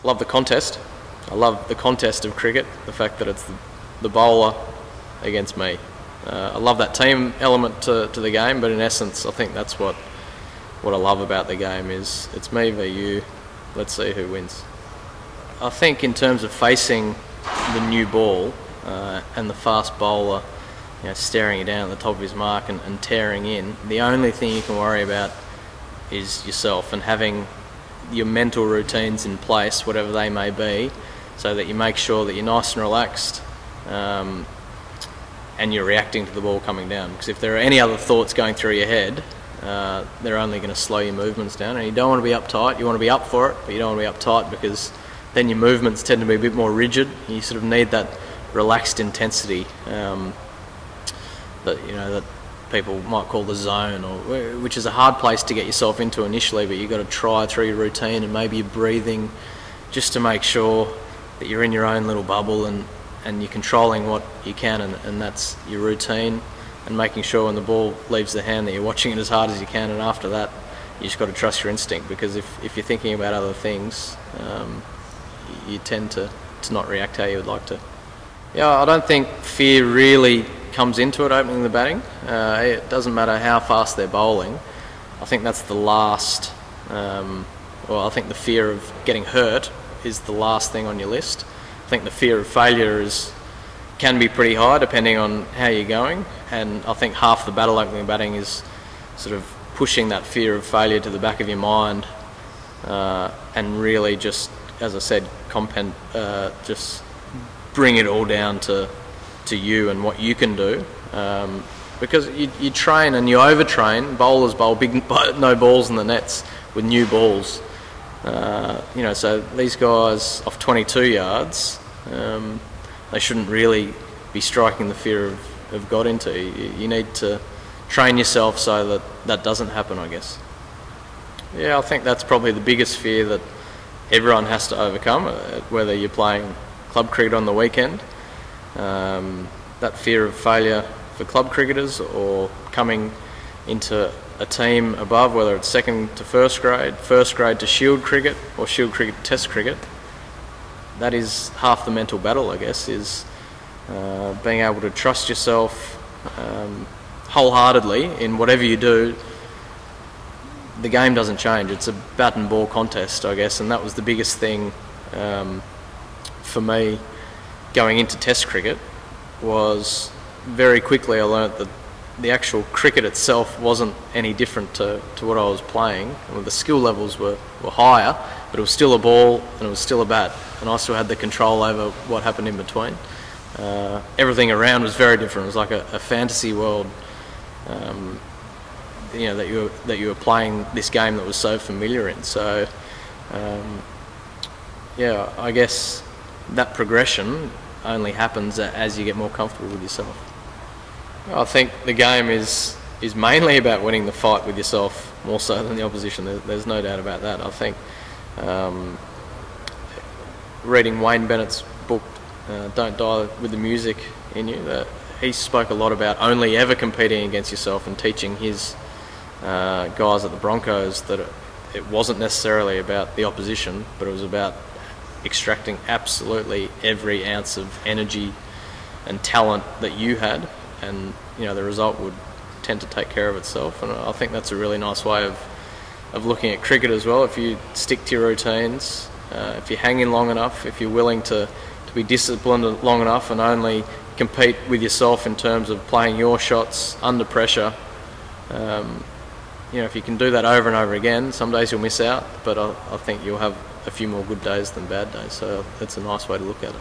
love the contest. I love the contest of cricket, the fact that it's the bowler against me. I love that team element to the game, but in essence, I think that's what I love about the game is it's me v you, let's see who wins. I think in terms of facing the new ball and the fast bowler, staring you down at the top of his mark and tearing in, the only thing you can worry about is yourself and having your mental routines in place, whatever they may be, so that you make sure that you're nice and relaxed and you're reacting to the ball coming down. Because if there are any other thoughts going through your head, they're only going to slow your movements down. And you don't want to be uptight. You want to be up for it, but you don't want to be uptight because then your movements tend to be a bit more rigid. You sort of need that relaxed intensity that people might call the zone, which is a hard place to get yourself into initially, but you've got to try through your routine and maybe your breathing just to make sure that you're in your own little bubble and you're controlling what you can, and that's your routine, and making sure when the ball leaves the hand that you're watching it as hard as you can, and after that you just got to trust your instinct, because if you're thinking about other things, you tend to not react how you would like to. I don't think fear really comes into it opening the batting. It doesn't matter how fast they're bowling. I think that's the last, I think the fear of getting hurt is the last thing on your list. I think the fear of failure can be pretty high depending on how you're going, and I think half the battle opening batting is sort of pushing that fear of failure to the back of your mind and really just, as I said, just bring it all down to you and what you can do, because you train and you overtrain. Bowlers bowl no balls in the nets with new balls, so these guys off 22 yards, they shouldn't really be striking the fear of got into. You need to train yourself so that doesn't happen, I guess. I think that's probably the biggest fear that everyone has to overcome, whether you're playing club cricket on the weekend, that fear of failure for club cricketers, or coming into a team above, whether it's second to first grade to shield cricket, or shield cricket to test cricket. That is half the mental battle, I guess, is being able to trust yourself wholeheartedly in whatever you do. The game doesn't change. It's a bat and ball contest, I guess, and that was the biggest thing for me going into test cricket. Was very quickly I learnt that the actual cricket itself wasn't any different to what I was playing. The skill levels were higher, but it was still a ball and it was still a bat, and I still had the control over what happened in between. Everything around was very different. It was like a fantasy world, that you were playing this game that was so familiar in. So I guess that progression only happens as you get more comfortable with yourself. I think the game is mainly about winning the fight with yourself, more so than the opposition. There's no doubt about that. I think reading Wayne Bennett's book, Don't Die with the Music in You, he spoke a lot about only ever competing against yourself, and teaching his guys at the Broncos that it wasn't necessarily about the opposition, but it was about extracting absolutely every ounce of energy and talent that you had, and the result would tend to take care of itself. And I think that's a really nice way of looking at cricket as well. If you stick to your routines, if you hang in long enough, if you're willing to be disciplined long enough and only compete with yourself in terms of playing your shots under pressure, if you can do that over and over again, some days you'll miss out, but I think you'll have a few more good days than bad days. So it's a nice way to look at it.